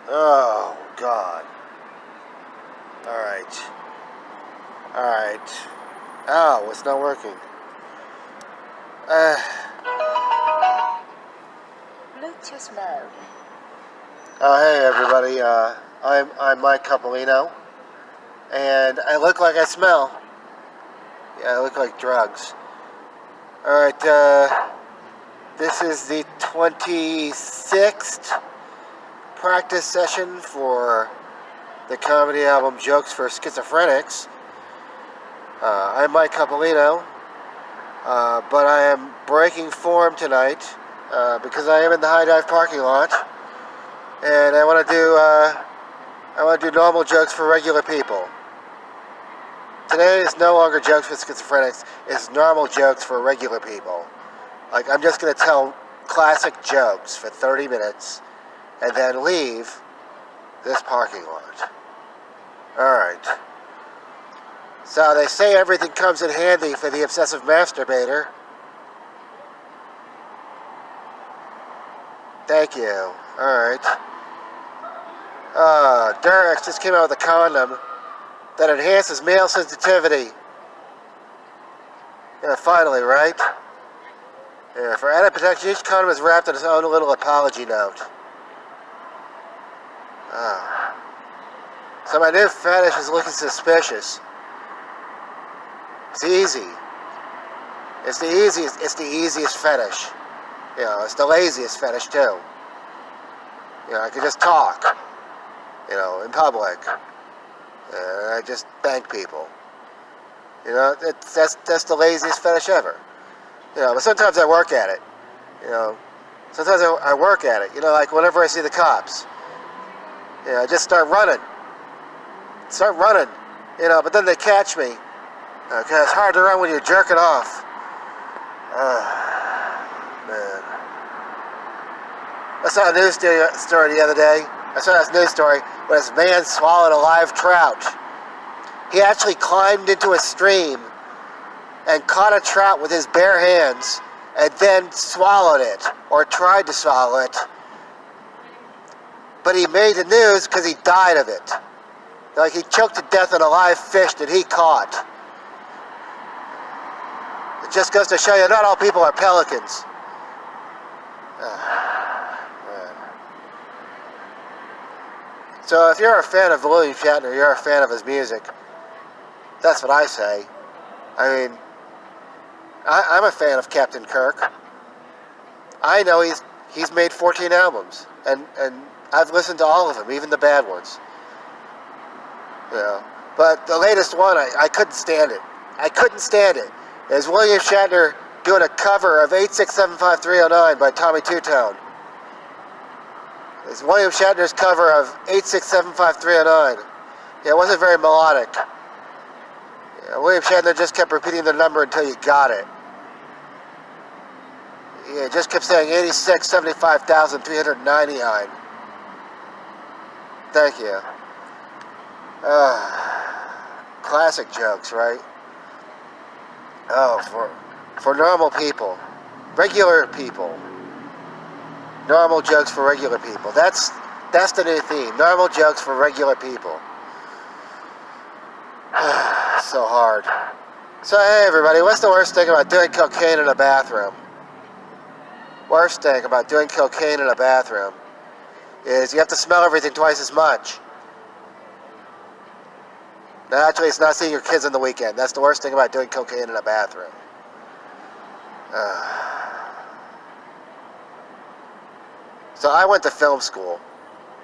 Oh, God. Alright. Alright. Oh, it's not working. Bluetooth mode. Oh, hey, everybody. I'm Mike Coppolino. And I look like I smell. Yeah, I look like drugs. Alright, this is the 26th practice session for the comedy album Jokes For Schizophrenics. I'm Mike Coppolino, but I am breaking form tonight because I am in the High Dive parking lot, and I want to do normal jokes for regular people. Today is no longer Jokes for Schizophrenics; it's normal jokes for regular people. Like, I'm just going to tell classic jokes for 30 minutes and then leave this parking lot. Alright. So they say everything comes in handy for the obsessive masturbator. Thank you. Alright. Durex just came out with a condom that enhances male sensitivity. Yeah, finally, right? Yeah, for added protection, each condom is wrapped in its own little apology note. So my new fetish is looking suspicious. It's easy. It's the easiest fetish. You know, it's the laziest fetish too. You know, I can just talk, you know, in public. And I just thank people. You know, that's the laziest fetish ever. You know, but sometimes I work at it. You know, sometimes I work at it. You know, like whenever I see the cops. You know, I just start running. You know, but then they catch me. Okay, it's hard to run when you're jerking off. Man. I saw a news story the other day. I saw this news story where this man swallowed a live trout. He actually climbed into a stream and caught a trout with his bare hands and then swallowed it, or tried to swallow it. But he made the news because he died of it. Like, he choked to death on a live fish that he caught. It just goes to show you, not all people are pelicans. So if you're a fan of William Shatner, you're a fan of his music. That's what I say. I mean, I'm a fan of Captain Kirk. I know he's made 14 albums, and I've listened to all of them, even the bad ones. You know, but the latest one, I couldn't stand it. I couldn't stand it. It was William Shatner doing a cover of 8675309 by Tommy Two-Tone. It's William Shatner's cover of 8675309. Yeah, it wasn't very melodic. Yeah, William Shatner just kept repeating the number until you got it. Yeah, just kept saying 8675399. Thank you. Classic jokes, right? Oh, for normal people. Regular people. Normal jokes for regular people. That's the new theme. Normal jokes for regular people. So hard. So, hey everybody, what's the worst thing about doing cocaine in a bathroom? Worst thing about doing cocaine in a bathroom is you have to smell everything twice as much. No, actually, it's not seeing your kids on the weekend. That's the worst thing about doing cocaine in a bathroom. So I went to film school.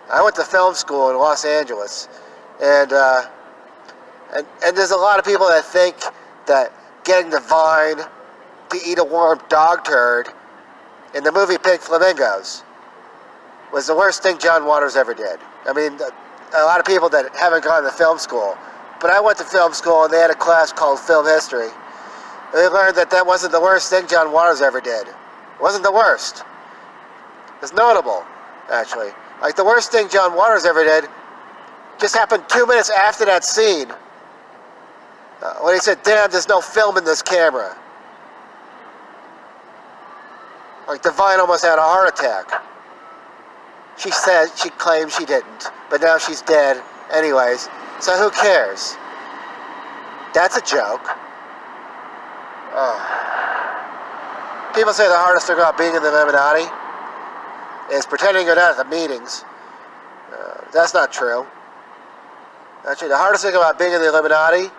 I went to film school in Los Angeles, and there's a lot of people that think that getting the vine to eat a warm dog turd in the movie Pink Flamingos was the worst thing John Waters ever did. I mean, a lot of people that haven't gone to film school, but I went to film school and they had a class called Film History. And they learned that wasn't the worst thing John Waters ever did. It wasn't the worst. It's notable, actually. Like, the worst thing John Waters ever did just happened 2 minutes after that scene. When he said, "Damn, there's no film in this camera." Like, the vine almost had a heart attack. She claimed she didn't, but now she's dead anyways, so who cares? That's a joke. People say the hardest thing about being in the Illuminati is pretending you're not at the meetings. That's not true. Actually, the hardest thing about being in the Illuminati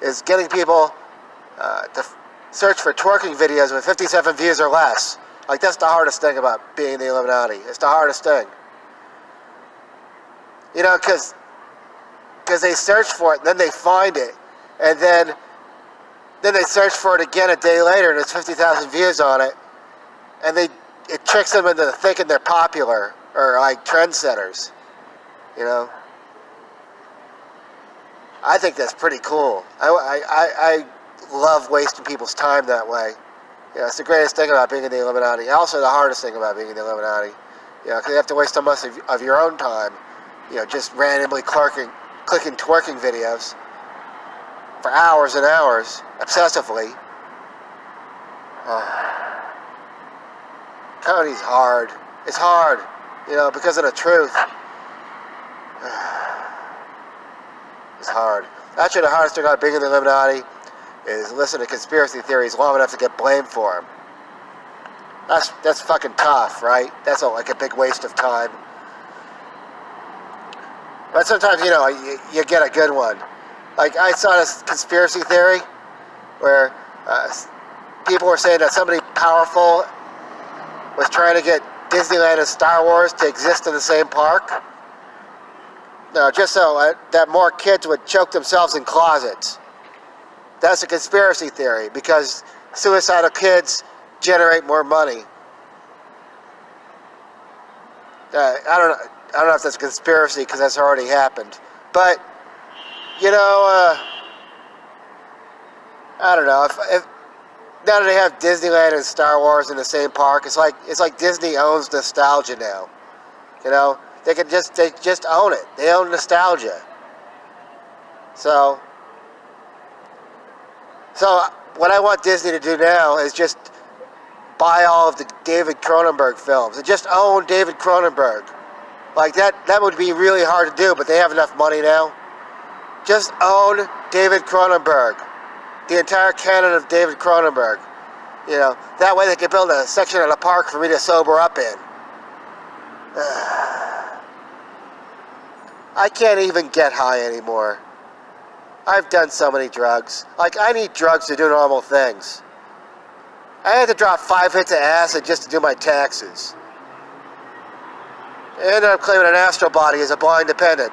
is getting people to search for twerking videos with 57 views or less. Like, that's the hardest thing about being in the Illuminati. It's the hardest thing. You know, because they search for it, and then they find it, and then they search for it again a day later, and there's 50,000 views on it, and it tricks them into thinking they're popular, or like trendsetters, you know? I think that's pretty cool. I love wasting people's time that way. You know, it's the greatest thing about being in the Illuminati. Also the hardest thing about being in the Illuminati. You know, because you have to waste so much of your own time, you know, just randomly clicking twerking videos for hours and hours, obsessively. Comedy's hard. It's hard, you know, because of the truth. It's hard. Actually, the hardest thing about being in the Illuminati is listening to conspiracy theories long enough to get blamed for them. That's fucking tough, right? That's like a big waste of time. But sometimes, you know, you get a good one. Like, I saw this conspiracy theory where people were saying that somebody powerful was trying to get Disneyland and Star Wars to exist in the same park. No, just so that more kids would choke themselves in closets. That's a conspiracy theory, because suicidal kids generate more money. I don't know if that's a conspiracy, because that's already happened. But, you know, I don't know. If now that they have Disneyland and Star Wars in the same park, it's like Disney owns nostalgia now. You know, they just own it. They own nostalgia. So what I want Disney to do now is just buy all of the David Cronenberg films and just own David Cronenberg. Like, that would be really hard to do, but they have enough money now. Just own David Cronenberg. The entire canon of David Cronenberg. You know, that way they could build a section of the park for me to sober up in. I can't even get high anymore. I've done so many drugs. Like, I need drugs to do normal things. I had to drop 5 hits of acid just to do my taxes. I ended up claiming an astral body as a blind dependent.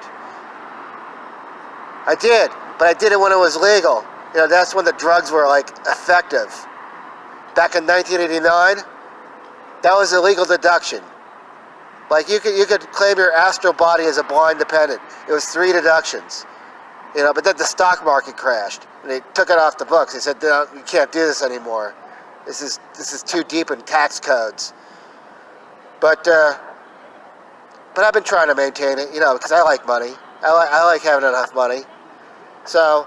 I did, but I did it when it was legal. You know, that's when the drugs were, like, effective. Back in 1989, that was a legal deduction. Like, you could claim your astral body as a blind dependent. It was 3 deductions. You know, but then the stock market crashed, and they took it off the books. They said, no, you can't do this anymore. This is too deep in tax codes. But I've been trying to maintain it, you know, because I like money. I like having enough money. So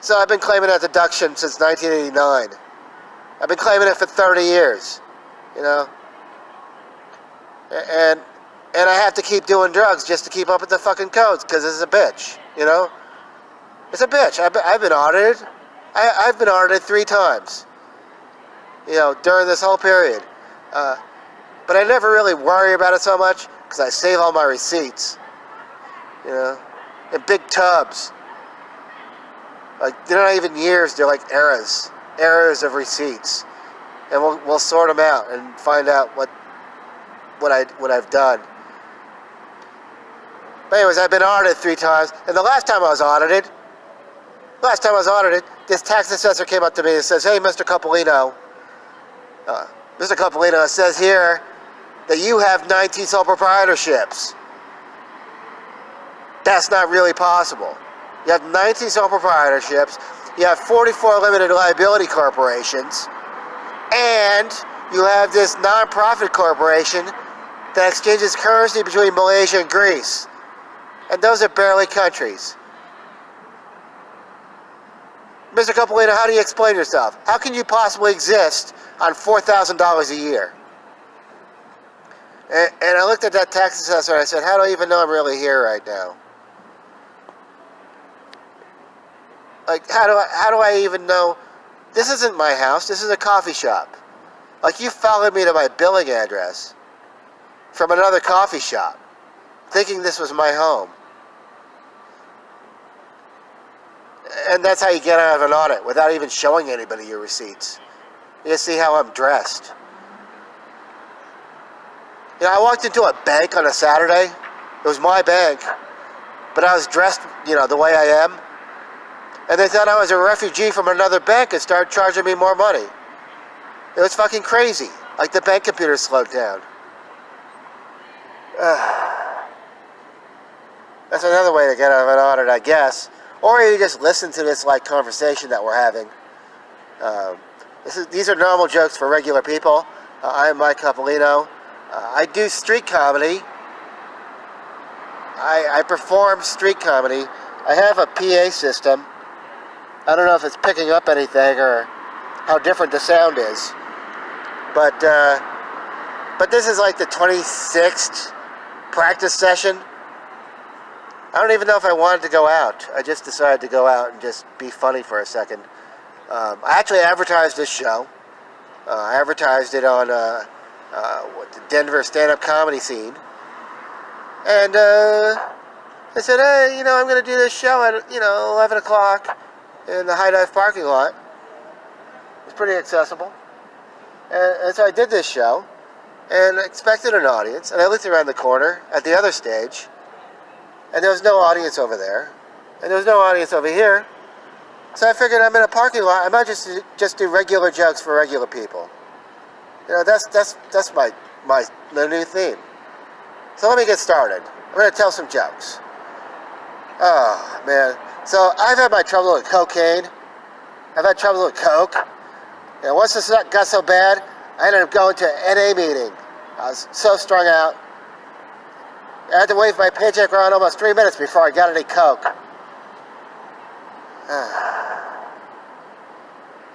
I've been claiming that deduction since 1989. I've been claiming it for 30 years, you know. And I have to keep doing drugs just to keep up with the fucking codes, because it's a bitch, you know. It's a bitch. I've been audited. I've been audited 3 times, you know, during this whole period. But I never really worry about it so much, because I save all my receipts, you know, in big tubs. Like, they're not even years, they're like eras of receipts. And we'll sort them out and find out what I've done. But anyways, I've been audited 3 times, and the last time I was audited, this tax assessor came up to me and says, "Hey, Mr. Coppolino, it says here that you have 19 sole proprietorships. That's not really possible. You have 19 sole proprietorships, you have 44 limited liability corporations, and you have this non-profit corporation that exchanges currency between Malaysia and Greece. And those are barely countries. Mr. Coppolino, how do you explain yourself? How can you possibly exist on $4,000 a year?" And I looked at that tax assessor and I said, how do I even know I'm really here right now? Like, how do I even know this isn't my house, this is a coffee shop? Like, you followed me to my billing address from another coffee shop, thinking this was my home. And that's how you get out of an audit, without even showing anybody your receipts. You see how I'm dressed. You know, I walked into a bank on a Saturday. It was my bank, but I was dressed, you know, the way I am. And they thought I was a refugee from another bank and started charging me more money. It was fucking crazy. Like, the bank computer slowed down. That's another way to get out of an audit, I guess. Or you just listen to this, like, conversation that we're having. These are normal jokes for regular people. I'm Mike Coppolino. I do street comedy. I perform street comedy. I have a PA system. I don't know if it's picking up anything or how different the sound is. But this is like the 26th practice session. I don't even know if I wanted to go out. I just decided to go out and just be funny for a second. I actually advertised this show. I advertised it on the Denver stand-up comedy scene. And I said, hey, you know, I'm going to do this show at, 11 o'clock in the High Dive parking lot. It's pretty accessible. And so I did this show and expected an audience. And I looked around the corner at the other stage, and there was no audience over there. And there was no audience over here. So I figured I'm in a parking lot. I might just do regular jokes for regular people. You know, that's the new theme. So let me get started. I'm going to tell some jokes. Oh, man. So I've had my trouble with cocaine. I've had trouble with coke. And once this got so bad, I ended up going to an NA meeting. I was so strung out. I had to wait for my paycheck around almost 3 minutes before I got any coke.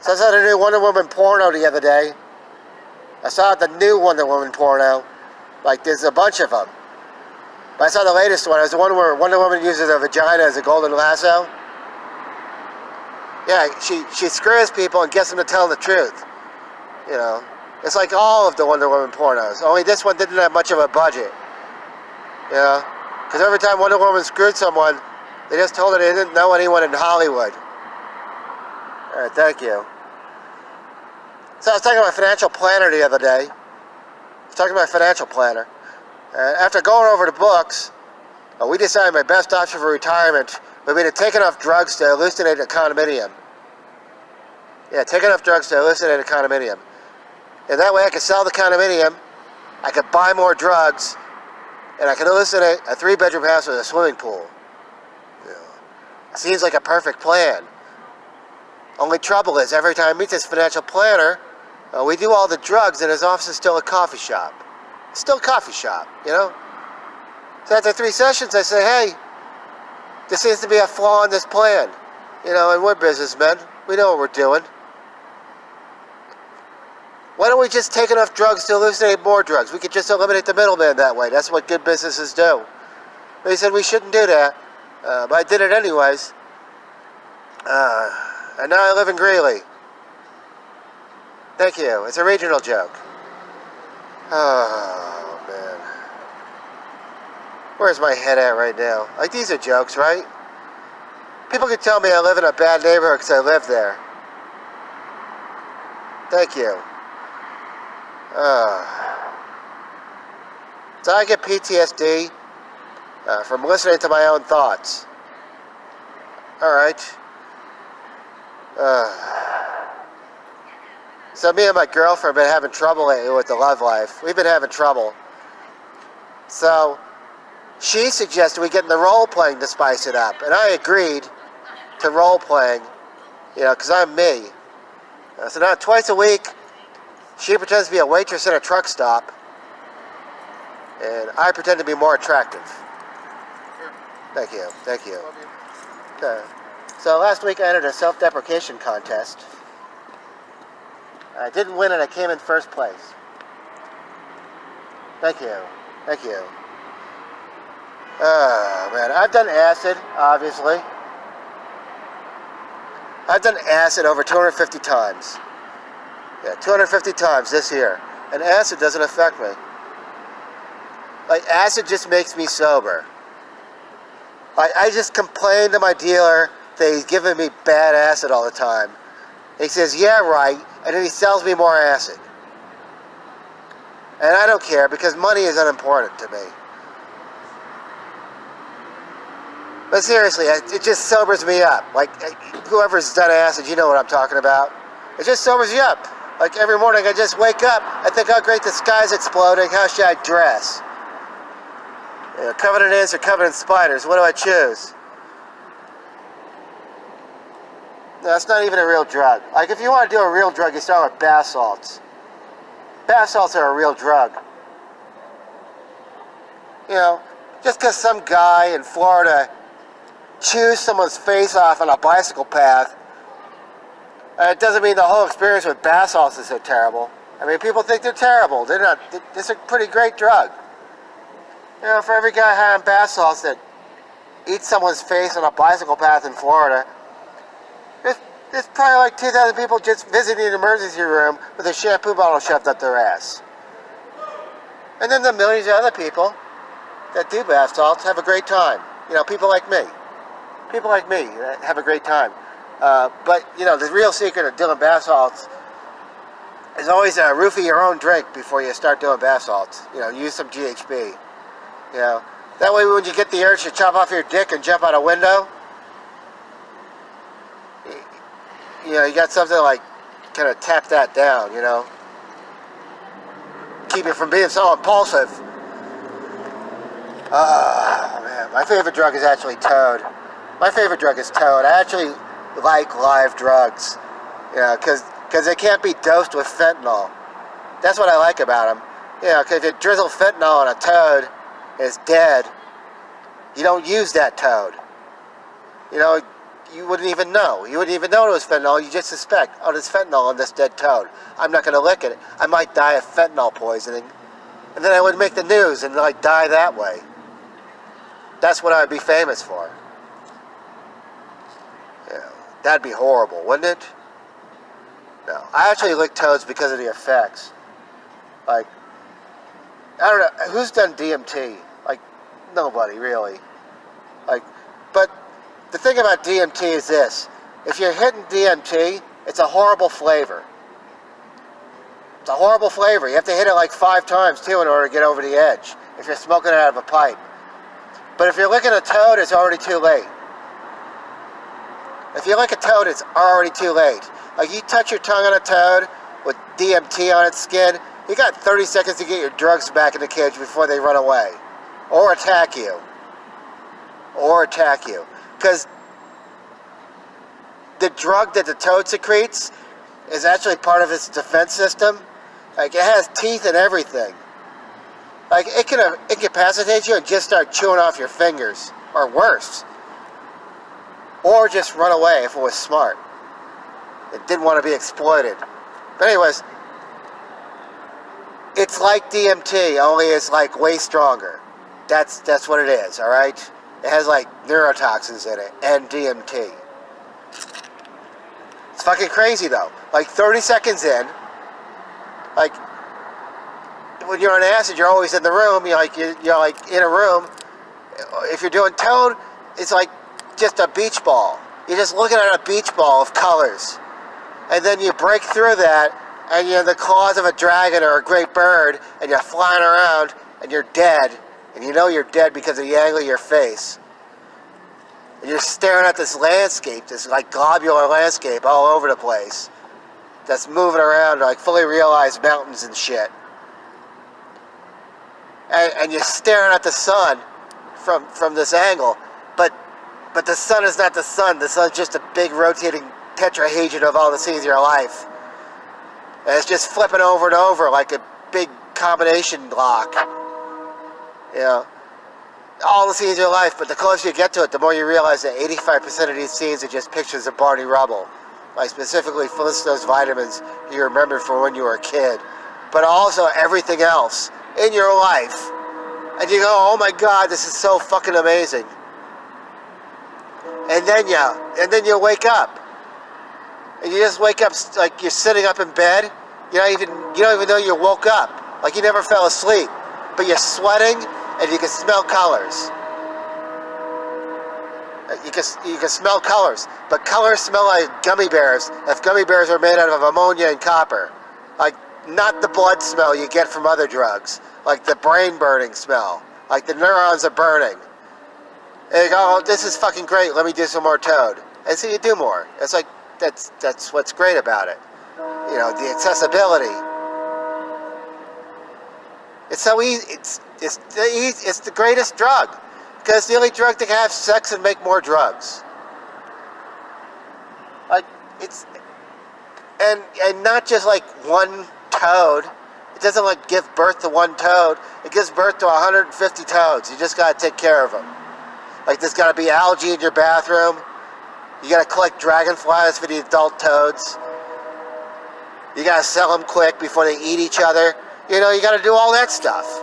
So I saw the new Wonder Woman porno the other day. I saw the new Wonder Woman porno. Like, there's a bunch of them. But I saw the latest one. It was the one where Wonder Woman uses her vagina as a golden lasso. Yeah, she screws people and gets them to tell the truth. You know, it's like all of the Wonder Woman pornos. Only this one didn't have much of a budget. You know, because every time Wonder Woman screwed someone, they just told her they didn't know anyone in Hollywood. All right, thank you. So I was talking to my financial planner the other day. After going over the books, we decided my best option for retirement would be to take enough drugs to hallucinate a condominium. Yeah, take enough drugs to hallucinate a condominium. And that way I could sell the condominium, I could buy more drugs, and I could hallucinate a 3-bedroom house with a swimming pool. You know, seems like a perfect plan. Only trouble is, every time I meet this financial planner, we do all the drugs, and his office is still a coffee shop. Still a coffee shop, you know? So after 3 sessions, I say, hey, there seems to be a flaw in this plan. You know, and we're businessmen. We know what we're doing. Why don't we just take enough drugs to hallucinate more drugs? We could just eliminate the middleman that way. That's what good businesses do. But he said we shouldn't do that. But I did it anyways. And now I live in Greeley. Thank you. It's a regional joke. Oh, man. Where's my head at right now? Like, these are jokes, right? People can tell me I live in a bad neighborhood because I live there. Thank you. So I get PTSD from listening to my own thoughts. Alright. So me and my girlfriend have been having trouble lately with the love life. We've been having trouble. So she suggested we get in the role-playing to spice it up. And I agreed to role-playing, you know, because I'm me. So now twice a week, she pretends to be a waitress at a truck stop. And I pretend to be more attractive. Sure. Thank you. Thank you. Love you. Okay. So last week I entered a self-deprecation contest. I didn't win and I came in first place. Thank you. Thank you. Oh, man. I've done acid, obviously. I've done acid over 250 times. Yeah, 250 times this year. And acid doesn't affect me. Like, acid just makes me sober. Like, I just complain to my dealer that he's giving me bad acid all the time. He says, yeah, right, and then he sells me more acid. And I don't care, because money is unimportant to me. But seriously, it just sobers me up. Like, whoever's done acid, you know what I'm talking about. It just sobers you up. Like, every morning I just wake up, I think, oh great, the sky's exploding, how should I dress? You know, covered in ants or covered in spiders, what do I choose? No, it's not even a real drug. Like, if you want to do a real drug, you start with bath salts. Bath salts are a real drug. You know, just because some guy in Florida chews someone's face off on a bicycle path, it doesn't mean the whole experience with bath salts is so terrible. I mean, people think they're terrible. They're not. It's a pretty great drug. You know, for every guy high on bath salts that eats someone's face on a bicycle path in Florida, there's probably like 2,000 people just visiting the emergency room with a shampoo bottle shoved up their ass. And then the millions of other people that do bath salts have a great time. You know, people like me. People like me have a great time. But, you know, the real secret of doing bath salts is always roofie your own drink before you start doing bath salts. You know, use some GHB. You know, that way when you get the urge to chop off your dick and jump out a window, you know, you got something like kind of tap that down, you know. Keep it from being so impulsive. Man, my favorite drug is actually Toad. My favorite drug is Toad. I actually like live drugs, you know, because they can't be dosed with fentanyl. That's what I like about them. You know, because if you drizzle fentanyl on a toad and it's dead, you don't use that toad. You know, you wouldn't even know. You wouldn't even know it was fentanyl. You just suspect, oh, there's fentanyl on this dead toad. I'm not going to lick it. I might die of fentanyl poisoning. And then I would make the news and, like, die that way. That's what I would be famous for. Yeah, that'd be horrible, wouldn't it? No. I actually lick toads because of the effects. Like, I don't know, who's done DMT? Like, nobody, really. Like, but the thing about DMT is this. If you're hitting DMT, it's a horrible flavor. It's a horrible flavor. You have to hit it like 5 times, too, in order to get over the edge, if you're smoking it out of a pipe. But if you're licking a toad, it's already too late. If you lick a toad, it's already too late. Like, you touch your tongue on a toad with DMT on its skin, you got 30 seconds to get your drugs back in the cage before they run away. Or attack you. Or attack you. Because the drug that the toad secretes is actually part of its defense system. Like, it has teeth and everything. Like, it can incapacitate you and just start chewing off your fingers. Or worse. Or just run away if it was smart. It didn't want to be exploited. But anyways, it's like DMT, only it's like way stronger. That's what it is, alright? It has like neurotoxins in it, and DMT. It's fucking crazy though. Like 30 seconds in, like, when you're on acid, you're always in the room, you're like in a room. If you're doing Toad, it's like just a beach ball. You're just looking at a beach ball of colors. And then you break through that, and you're in the claws of a dragon or a great bird, and you're flying around, and you're dead. And you know you're dead because of the angle of your face. And you're staring at this landscape, this like globular landscape all over the place. That's moving around like fully realized mountains and shit. And you're staring at the sun from this angle. But the sun is not the sun. The sun's just a big rotating tetrahedron of all the scenes of your life. And it's just flipping over and over like a big combination lock. You know, all the scenes of your life, but the closer you get to it, the more you realize that 85% of these scenes are just pictures of Barney Rubble. Like specifically those vitamins you remember from when you were a kid. But also everything else in your life And you go, oh my God, this is so fucking amazing. And then you wake up. And you just wake up like you're sitting up in bed. You don't even know you woke up. Like you never fell asleep. But you're sweating and you can smell colors. You can smell colors. But colors smell like gummy bears. If gummy bears are made out of ammonia and copper. Like not the blood smell you get from other drugs. Like the brain burning smell. Like the neurons are burning. And you go, oh, this is fucking great. Let me do some more Toad. And so you do more. It's like, that's what's great about it. You know, the accessibility. It's so easy. It's the greatest drug. Because it's the only drug that can have sex and make more drugs. Like, and not just like one toad. It doesn't like give birth to one toad. It gives birth to 150 toads. You just gotta take care of them. Like there's gotta be algae in your bathroom. You gotta collect dragonflies for the adult toads. You gotta sell them quick before they eat each other. You know, you gotta do all that stuff.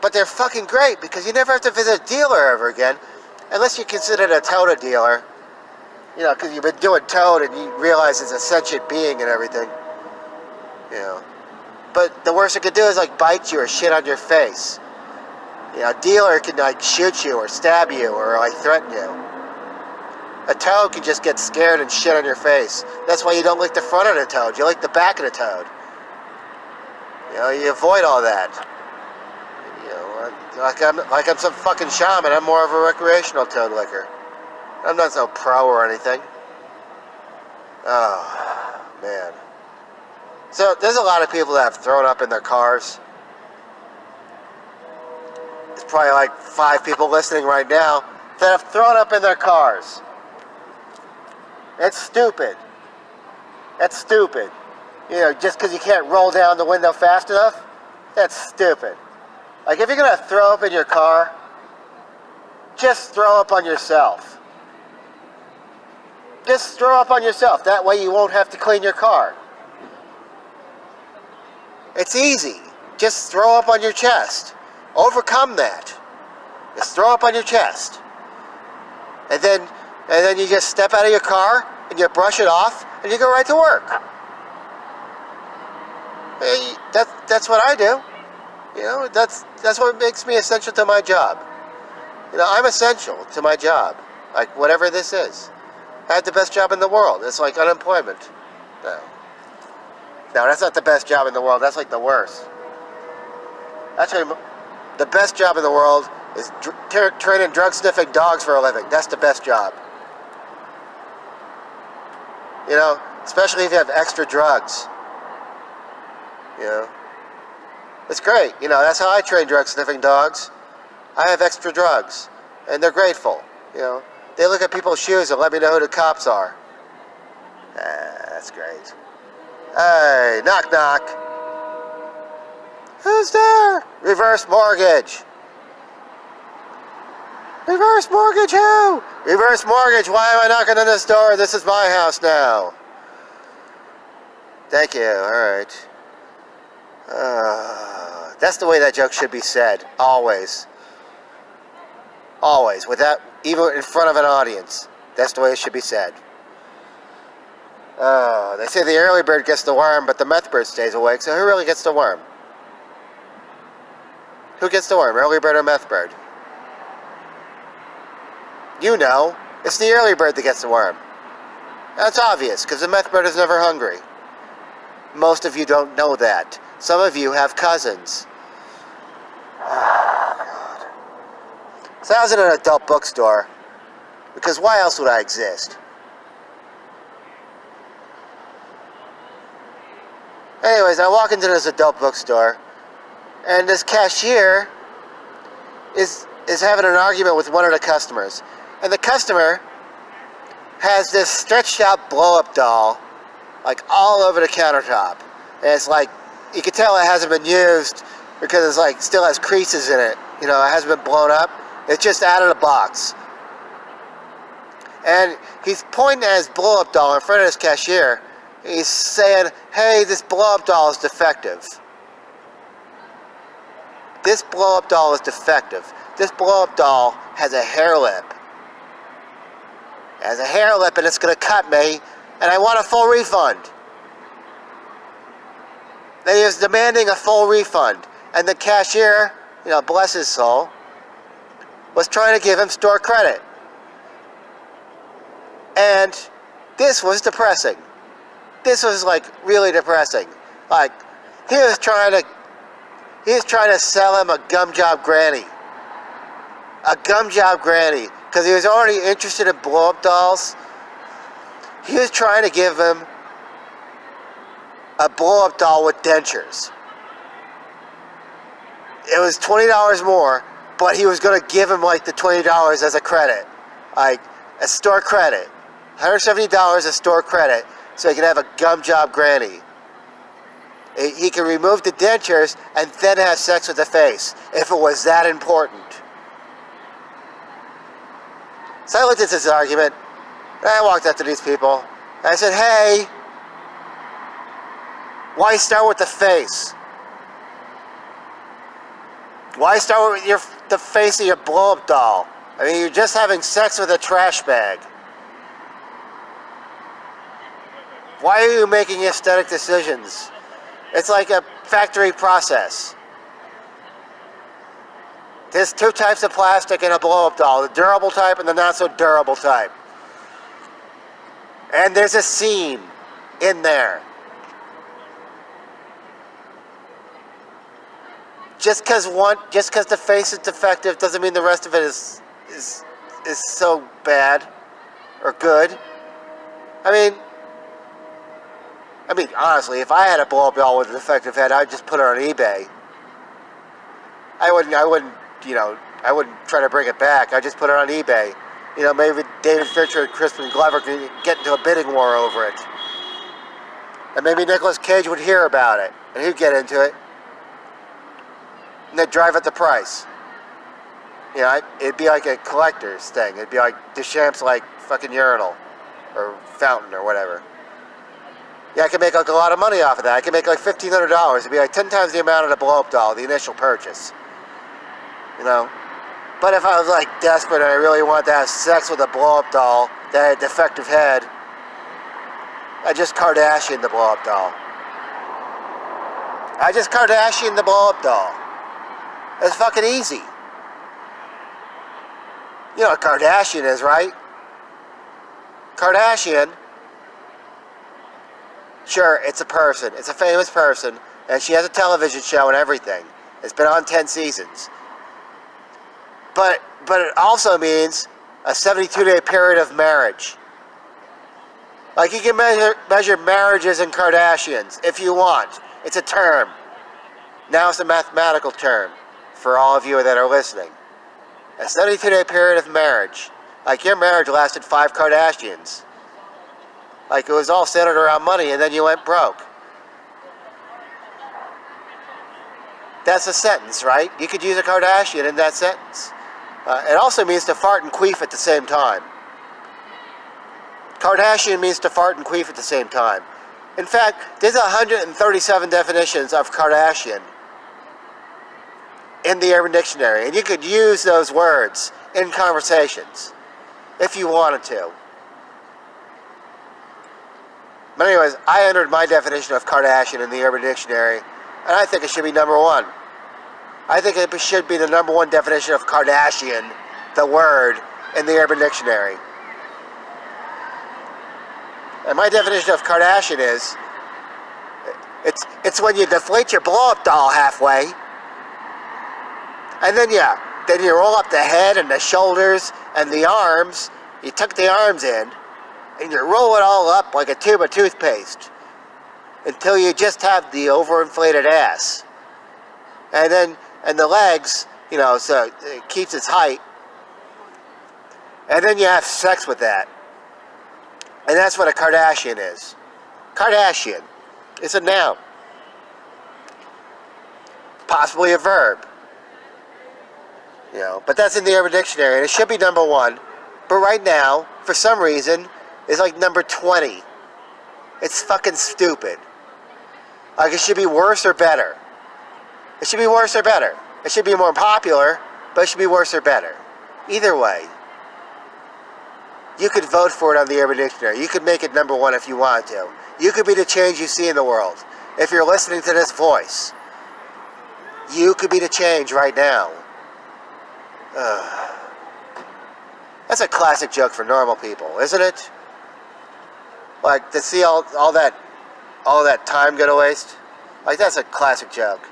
But they're fucking great because you never have to visit a dealer ever again. Unless you're considered a toad dealer. You know, because you've been doing toad and you realize it's a sentient being and everything. You know. But the worst it could do is like bite you or shit on your face. You know, a dealer can like shoot you or stab you or like threaten you. A toad can just get scared and shit on your face. That's why you don't lick the front of the toad. You lick the back of the toad. You know, you avoid all that. You know, like I'm some fucking shaman. I'm more of a recreational toad licker. I'm not so pro or anything. Oh, man. So, there's a lot of people that have thrown up in their cars. There's probably like 5 people listening right now that have thrown up in their cars. That's stupid. That's stupid. You know, just because you can't roll down the window fast enough, that's stupid. Like, if you're going to throw up in your car, just throw up on yourself. Just throw up on yourself. That way you won't have to clean your car. It's easy. Just throw up on your chest. Overcome that. Just throw up on your chest. And then you just step out of your car and you brush it off and you go right to work. That's what I do. You know, that's what makes me essential to my job. You know, I'm essential to my job. Like whatever this is. I have the best job in the world. It's like unemployment. No, that's not the best job in the world. That's like the worst. Actually, the best job in the world is training drug-sniffing dogs for a living. That's the best job. You know, especially if you have extra drugs. You know, it's great. You know, that's how I train drug-sniffing dogs. I have extra drugs, and they're grateful. You know, they look at people's shoes and let me know who the cops are. That's great. Hey, knock knock. Who's there? Reverse mortgage. Reverse mortgage who? Reverse mortgage, why am I knocking on this door? This is my house now. Thank you, alright. That's the way that joke should be said. Always. Always. Without, even in front of an audience. That's the way it should be said. They say the early bird gets the worm, but the meth bird stays awake, so who really gets the worm? Who gets the worm, early bird or meth bird? You know, it's the early bird that gets the worm. That's obvious, because the meth bird is never hungry. Most of you don't know that. Some of you have cousins. Oh, God. So I was in an adult bookstore, because why else would I exist? Anyways, I walk into this adult bookstore, and this cashier is having an argument with one of the customers. And the customer has this stretched out blow-up doll, like all over the countertop. And it's like, you can tell it hasn't been used because it's like, still has creases in it. You know, it hasn't been blown up. It's just out of the box. And he's pointing at his blow-up doll in front of this cashier. He's saying, hey, this blow-up doll is defective. This blow-up doll is defective. This blow-up doll has a hair lip. It has a hair lip and it's going to cut me, and I want a full refund. They is demanding a full refund, and the cashier, bless his soul, was trying to give him store credit. And this was depressing. This was like really depressing. Like he was trying to sell him a gum job granny. A gum job granny, because he was already interested in blow-up dolls. He was trying to give him a blow-up doll with dentures. It was $20 more, but he was going to give him like the $20 as a credit, like a store credit, $170 a store credit, so he can have a gum job granny. He can remove the dentures and then have sex with the face, if it was that important. So I looked at this argument, and I walked up to these people, and I said, hey, why start with the face? Why start with the face of your blow-up doll? I mean, you're just having sex with a trash bag. Why are you making aesthetic decisions? It's like a factory process. There's two types of plastic in a blow-up doll, the durable type and the not-so-durable type. And there's a seam in there. Just because the face is defective doesn't mean the rest of it is so bad or good. I mean, honestly, if I had a blow-up doll with a defective head, I'd just put it on eBay. I wouldn't try to bring it back. I'd just put it on eBay. Maybe David Fincher and Crispin Glover could get into a bidding war over it. And maybe Nicolas Cage would hear about it, and he'd get into it. And they'd drive up the price. It'd be like a collector's thing. It'd be like Duchamp's like fucking urinal or fountain or whatever. Yeah, I could make like a lot of money off of that. I could make like $1,500. It'd be like 10 times the amount of the blow-up doll, the initial purchase. But if I was like desperate and I really wanted to have sex with a blow-up doll that had a defective head, I just Kardashian the blow-up doll. I just Kardashian the blow-up doll. It's fucking easy. You know what Kardashian is, right? Kardashian, sure, it's a person. It's a famous person. And she has a television show and everything. It's been on 10 seasons. But it also means a 72-day period of marriage. Like, you can measure marriages in Kardashians if you want. It's a term. Now it's a mathematical term for all of you that are listening. A 72-day period of marriage. Like, your marriage lasted 5 Kardashians. Like, it was all centered around money, and then you went broke. That's a sentence, right? You could use a Kardashian in that sentence. It also means to fart and queef at the same time. Kardashian means to fart and queef at the same time. In fact, there's 137 definitions of Kardashian in the Urban Dictionary, and you could use those words in conversations if you wanted to. But anyways, I entered my definition of Kardashian in the Urban Dictionary, and I think it should be number 1. I think it should be the number 1 definition of Kardashian, the word, in the Urban Dictionary. And my definition of Kardashian is, it's when you deflate your blow-up doll halfway, and then you roll up the head and the shoulders and the arms. You tuck the arms in, and you roll it all up like a tube of toothpaste until you just have the overinflated ass. And the legs, so it keeps its height. And then you have sex with that. And that's what a Kardashian is. Kardashian. It's a noun. Possibly a verb. But that's in the Urban Dictionary, and it should be number 1. But right now, for some reason, it's like number 20. It's fucking stupid. Like, it should be worse or better. It should be worse or better. It should be more popular, but it should be worse or better. Either way. You could vote for it on the Urban Dictionary. You could make it number one if you want to. You could be the change you see in the world. If you're listening to this voice, you could be the change right now. That's a classic joke for normal people, isn't it? Like, to see all that time go to waste. Like, that's a classic joke.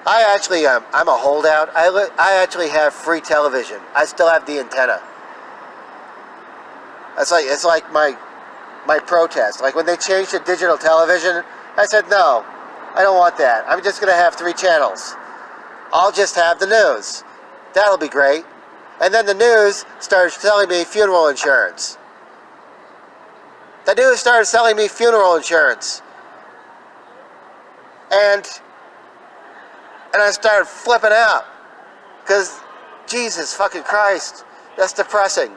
I actually, I'm a holdout. I actually have free television. I still have the antenna. It's like my protest. Like when they changed to digital television, I said, no, I don't want that. I'm just going to have 3 channels. I'll just have the news. That'll be great. And then the news started selling me funeral insurance. The news started selling me funeral insurance. And I started flipping out. Because, Jesus fucking Christ, that's depressing.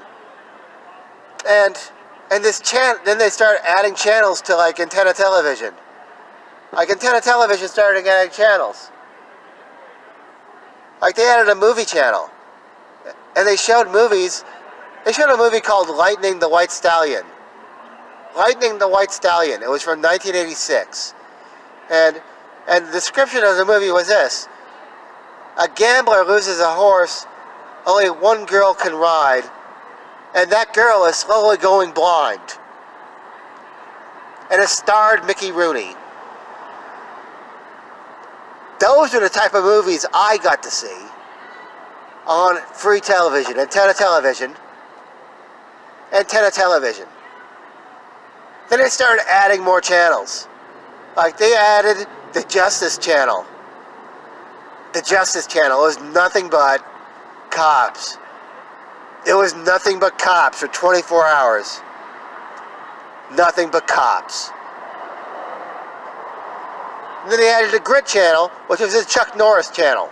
And this then they started adding channels to like antenna television. Like antenna television started adding channels. Like they added a movie channel. And they showed movies. They showed a movie called Lightning the White Stallion. Lightning the White Stallion. It was from 1986. And the description of the movie was this. A gambler loses a horse only one girl can ride, and that girl is slowly going blind. And it starred Mickey Rooney. Those are the type of movies I got to see on free television, antenna television. Antenna television. Then they started adding more channels. Like they added the Justice Channel. The Justice Channel was nothing but cops. It was nothing but cops for 24 hours. Nothing but cops. And then they added the Grit Channel, which was the Chuck Norris Channel.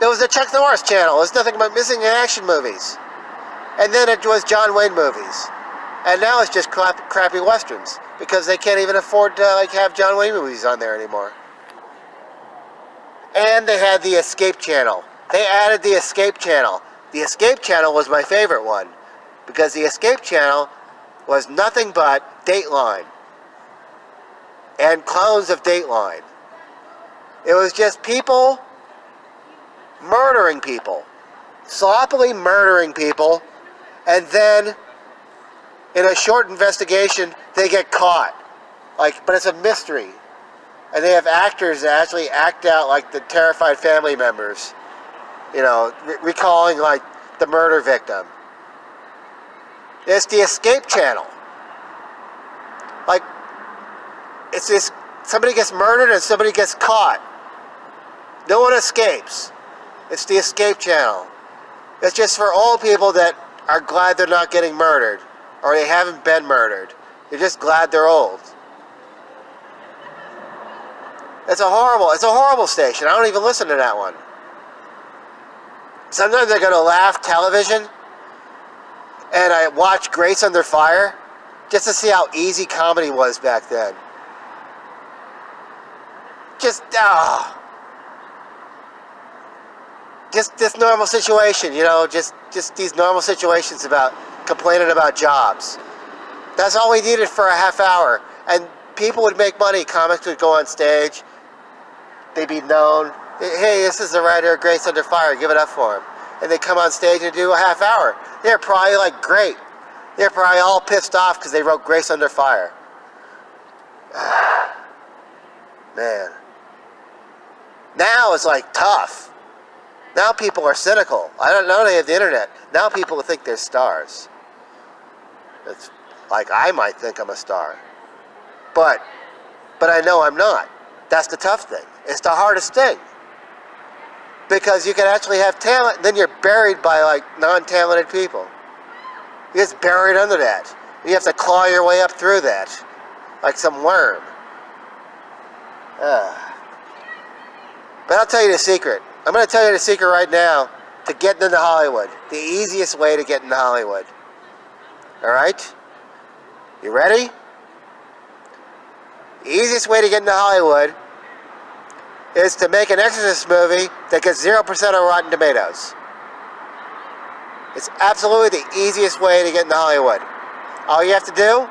It was the Chuck Norris Channel. It was nothing but missing in action movies. And then it was John Wayne movies. And now it's just crappy westerns because they can't even afford to have John Wayne movies on there anymore. And they had the Escape Channel. They added the Escape Channel. The Escape Channel was my favorite one because the Escape Channel was nothing but Dateline and clones of Dateline. It was just people murdering people, sloppily murdering people, and then in a short investigation they get caught. But it's a mystery. And they have actors that actually act out like the terrified family members. Recalling the murder victim. It's the Escape Channel. It's this, somebody gets murdered and somebody gets caught. No one escapes. It's the Escape Channel. It's just for old people that are glad they're not getting murdered. Or they haven't been murdered. They're just glad they're old. It's a horrible station. I don't even listen to that one. Sometimes I go to Laugh Television and I watch Grace Under Fire just to see how easy comedy was back then. Just this normal situation, just these normal situations about complaining about jobs. That's all we needed for a half hour. And people would make money. Comics would go on stage. They'd be known. Hey, this is the writer of Grace Under Fire. Give it up for him. And they come on stage and do a half hour. They're probably great. They're probably all pissed off because they wrote Grace Under Fire. Man. Now it's tough. Now people are cynical. I don't know they have the internet. Now people think they're stars. It's I might think I'm a star. But I know I'm not. That's the tough thing. It's the hardest thing. Because you can actually have talent, then you're buried by non-talented people. You're just buried under that. You have to claw your way up through that. Like some worm. But I'll tell you the secret. I'm going to tell you the secret right now to getting into Hollywood. The easiest way to get into Hollywood. Alright? You ready? The easiest way to get into Hollywood is to make an Exorcist movie that gets 0% on Rotten Tomatoes. It's absolutely the easiest way to get into Hollywood. All you have to do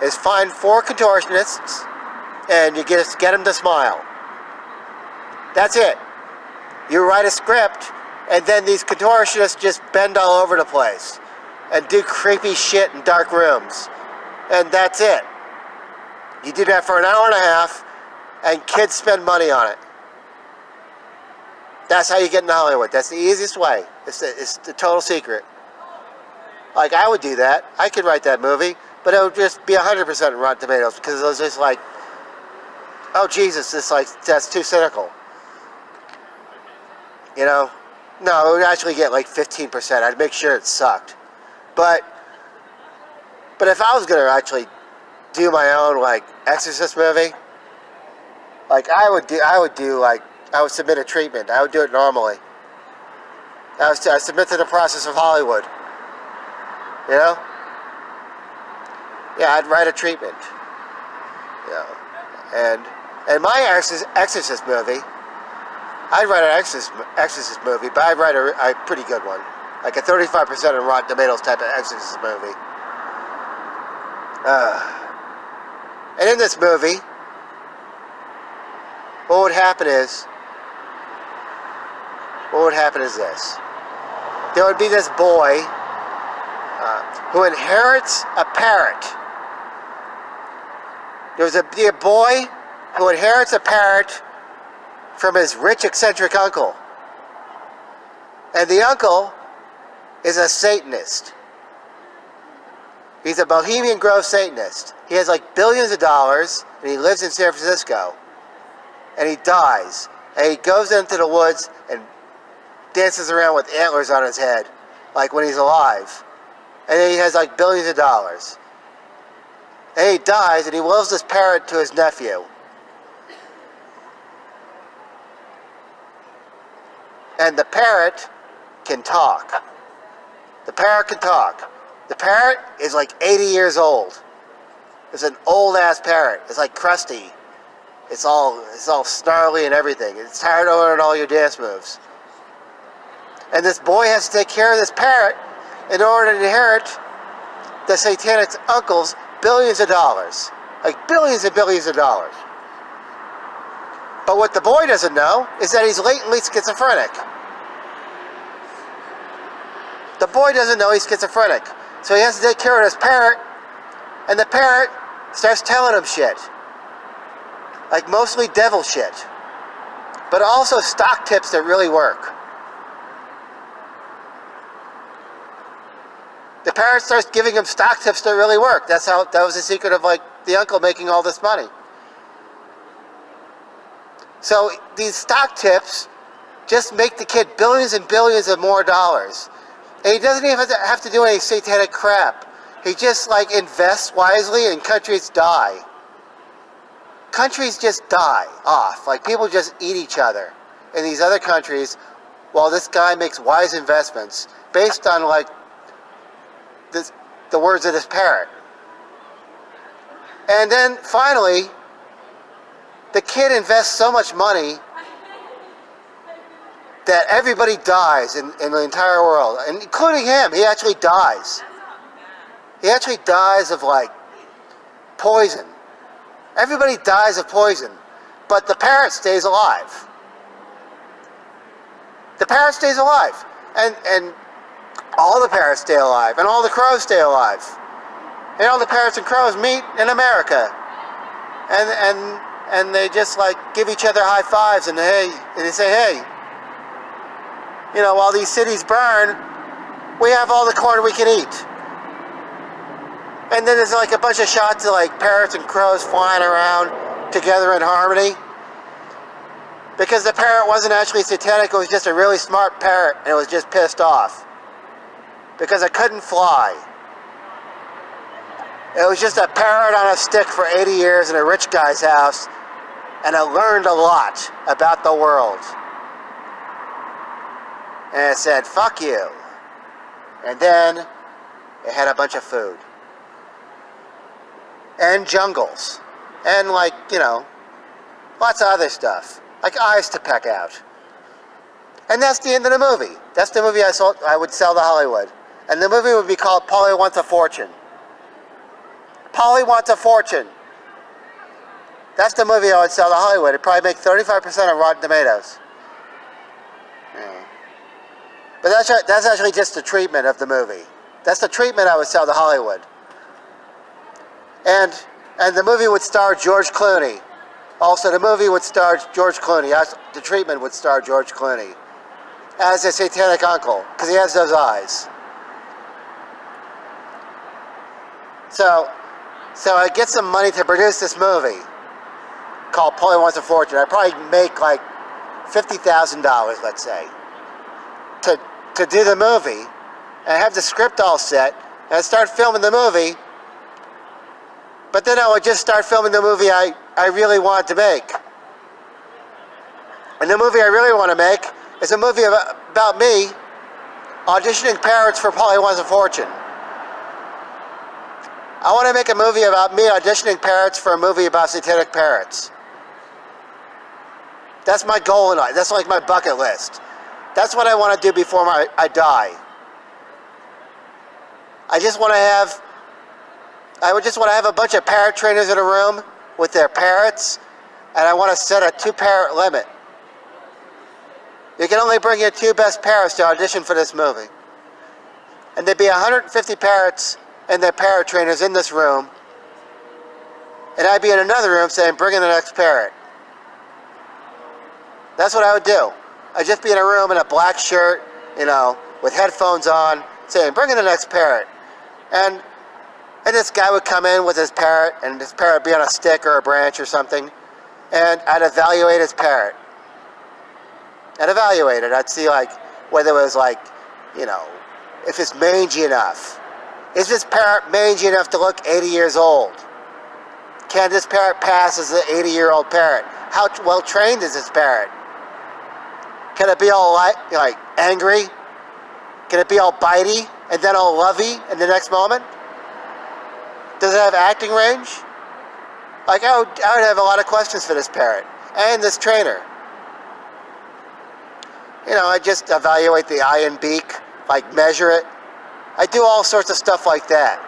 is find 4 contortionists and you just get them to smile. That's it. You write a script and then these contortionists just bend all over the place and do creepy shit in dark rooms. And that's it. You do that for an hour and a half and kids spend money on it. That's how you get into Hollywood. That's the easiest way. It's the total secret. Like, I would do that. I could write that movie, but it would just be 100% on Rotten Tomatoes because it was just like, oh Jesus, that's too cynical. You know? No, it would actually get like 15%. I'd make sure it sucked. But if I was gonna actually do my own like Exorcist movie, like I would submit a treatment. I would do it normally. I submit to the process of Hollywood. You know? Yeah, I'd write a treatment. You know? And my Exorcist movie, I'd write an Exorcist movie, but I'd write a pretty good one. Like a 35% on Rotten Tomatoes type of Exorcist movie. And in this movie, what would happen is this. There would be this boy who inherits a parrot. There would be a boy who inherits a parrot from his rich, eccentric uncle. And the uncle is a Satanist. He's a Bohemian Grove Satanist. He has like billions of dollars, and he lives in San Francisco. And he dies. And he goes into the woods and dances around with antlers on his head, like when he's alive. And then he has like billions of dollars. And he dies, and he wills this parrot to his nephew. And the parrot can talk. The parrot can talk. The parrot is like 80 years old. It's an old ass parrot. It's like crusty. It's all snarly and everything. It's tired of learning all your dance moves. And this boy has to take care of this parrot in order to inherit the satanic uncle's billions of dollars. Like billions and billions of dollars. But what the boy doesn't know is that he's latently schizophrenic. The boy doesn't know he's schizophrenic. So he has to take care of this parrot, and the parrot starts telling him shit. Like mostly devil shit. But also stock tips that really work. The parrot starts giving him stock tips that really work. That was the secret of like the uncle making all this money. So these stock tips just make the kid billions and billions of more dollars. And he doesn't even have to do any satanic crap. He just like invests wisely and countries die. Countries just die off. Like people just eat each other in these other countries while this guy makes wise investments based on like the words of this parrot. And then finally, the kid invests so much money that everybody dies in the entire world, and including him. He actually dies. He actually dies of like poison. Everybody dies of poison, but the parrot stays alive. The parrot stays alive, and all the parrots stay alive, and all the crows stay alive, and all the parrots and crows meet in America, and they just like give each other high fives and they say, hey, you know, while these cities burn, we have all the corn we can eat. And then there's like a bunch of shots of like parrots and crows flying around together in harmony. Because the parrot wasn't actually satanic, it was just a really smart parrot, and it was just pissed off. Because it couldn't fly. It was just a parrot on a stick for 80 years in a rich guy's house, and it learned a lot about the world. And it said, fuck you. And then it had a bunch of food. And jungles. And like, you know, lots of other stuff. like eyes to peck out. And that's the end of the movie. That's the movie I would sell to Hollywood. And the movie would be called Polly Wants a Fortune. Polly Wants a Fortune. That's the movie I would sell to Hollywood. It'd probably make 35% on Rotten Tomatoes. Yeah. But that's actually just the treatment of the movie. That's the treatment I would sell to Hollywood. And the movie would star George Clooney. Also, the movie would star George Clooney. The treatment would star George Clooney as a satanic uncle, because he has those eyes. So I get some money to produce this movie called Polly Wants a Fortune. I'd probably make like $50,000, let's say, to do the movie, and have the script all set, and I'd start filming the movie. But then I would just start filming the movie I really wanted to make. And the movie I really want to make is a movie about me auditioning parrots for Polly Wants a Fortune. I want to make a movie about me auditioning parrots for a movie about satanic parrots. That's my goal in life. That's like my bucket list. That's what I want to do before I die. I would just want to have a bunch of parrot trainers in a room with their parrots, and I want to set a 2-parrot limit. You can only bring your 2 best parrots to audition for this movie. And there'd be 150 parrots and their parrot trainers in this room, and I'd be in another room saying, bring in the next parrot. That's what I would do. I'd just be in a room in a black shirt, with headphones on, saying, bring in the next parrot. And this guy would come in with his parrot, and his parrot would be on a stick or a branch or something, and I'd evaluate his parrot. I'd evaluate it. I'd see, whether it was, if it's mangy enough. Is this parrot mangy enough to look 80 years old? Can this parrot pass as an 80-year-old parrot? How well trained is this parrot? Can it be all, angry? Can it be all bitey and then all lovey in the next moment? Does it have acting range? I would have a lot of questions for this parrot and this trainer. I just evaluate the eye and beak, measure it. I do all sorts of stuff like that.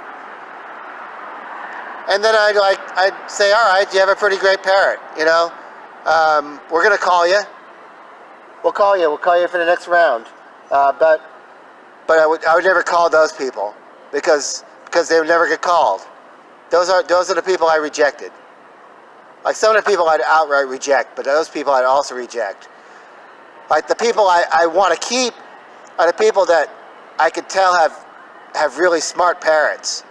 And then I'd say, all right, you have a pretty great parrot, we're going to call you. We'll call you for the next round. But I would never call those people because they would never get called. Those are the people I rejected. Some of the people I'd outright reject, but those people I'd also reject. The people I want to keep are the people that I could tell have really smart parrots.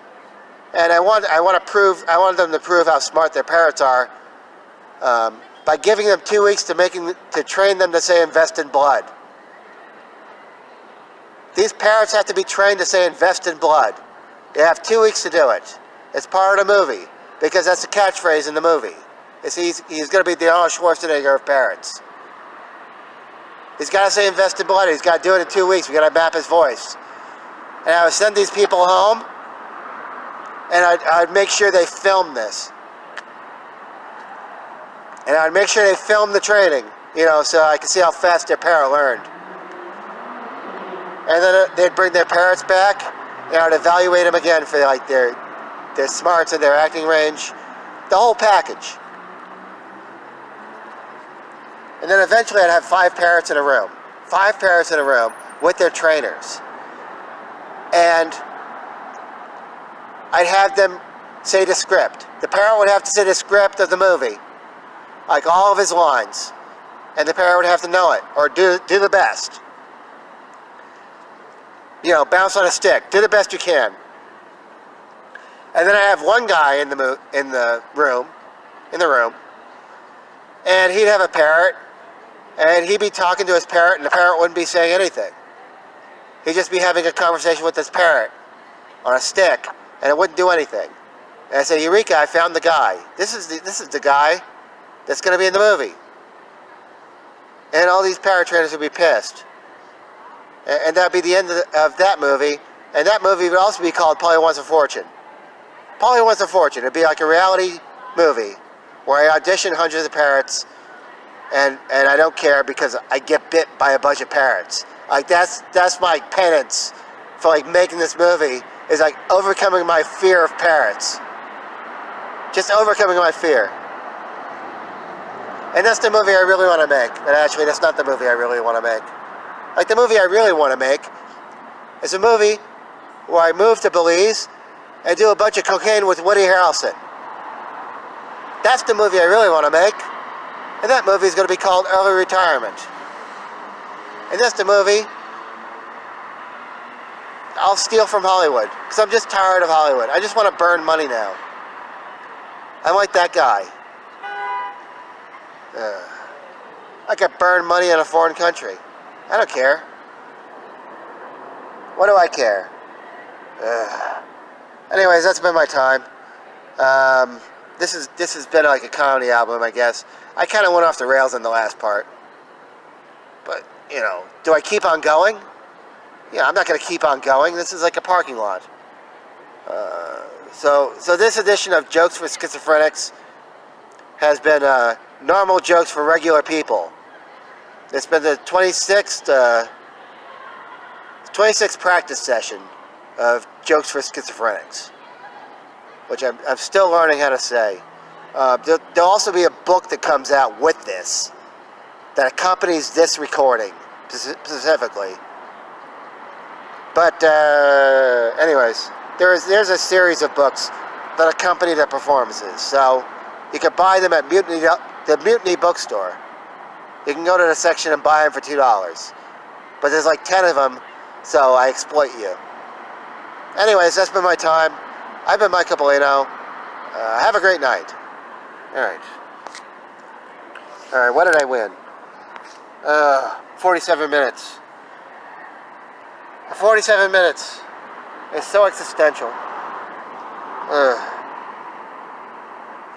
And I want them to prove how smart their parrots are by giving them 2 weeks to train them to say invest in blood. These parrots have to be trained to say invest in blood. They have 2 weeks to do it. It's part of the movie because that's the catchphrase in the movie. He's going to be the Arnold Schwarzenegger of parrots. He's got to say invest in blood. He's got to do it in 2 weeks. We got to map his voice. And I would send these people home, and I'd make sure they film this. And I'd make sure they film the training, so I could see how fast their parrot learned. And then they'd bring their parrots back, and I'd evaluate them again for their smarts and their acting range, the whole package. And then eventually I'd have 5 parrots in a room. 5 parrots in a room with their trainers. And I'd have them say the script. The parrot would have to say the script of the movie. All of his lines. And the parrot would have to know it. Or do the best. Bounce on a stick. Do the best you can. And then I have one guy in the room. And he'd have a parrot. And he'd be talking to his parrot, and the parrot wouldn't be saying anything. He'd just be having a conversation with this parrot on a stick, and it wouldn't do anything. And I say, Eureka, I found the guy. This is the guy that's going to be in the movie. And all these parrot trainers would be pissed. And that'd be the end of that movie. And that movie would also be called Polly Wants a Fortune. Polly Wants a Fortune. It'd be like a reality movie where I audition hundreds of parrots, and I don't care because I get bit by a bunch of parrots. Like that's my penance for like making this movie, is like overcoming my fear of parrots. Just overcoming my fear. And that's the movie I really want to make. But actually, that's not the movie I really want to make. Like, the movie I really want to make is a movie where I move to Belize and do a bunch of cocaine with Woody Harrelson. That's the movie I really want to make. And that movie is going to be called Early Retirement. And that's the movie I'll steal from Hollywood. Because I'm just tired of Hollywood. I just want to burn money now. I'm like that guy. I could burn money in a foreign country. I don't care. What do I care? Anyways, that's been my time. This has been like a comedy album, I guess. I kind of went off the rails in the last part. But, you know, do I keep on going? Yeah, I'm not going to keep on going. This is like a parking lot. So this edition of Jokes for Schizophrenics has been normal jokes for regular people. It's been the 26th practice session of Jokes for Schizophrenics, which I'm still learning how to say. There'll also be a book that comes out with this, that accompanies this recording, specifically. But anyways, there's a series of books that accompany the performances, so you can buy them at the Mutiny bookstore. You can go to the section and buy them for $2. But there's like 10 of them, so I exploit you. Anyways, that's been my time. I've been Mike Coppolino. Have a great night. Alright, what did I win? 47 minutes. 47 minutes. It's so existential.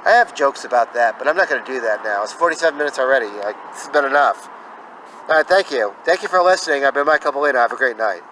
I have jokes about that, but I'm not going to do that now. It's 47 minutes already. This has been enough. Alright, thank you. Thank you for listening. I've been Mike Coppolino. Have a great night.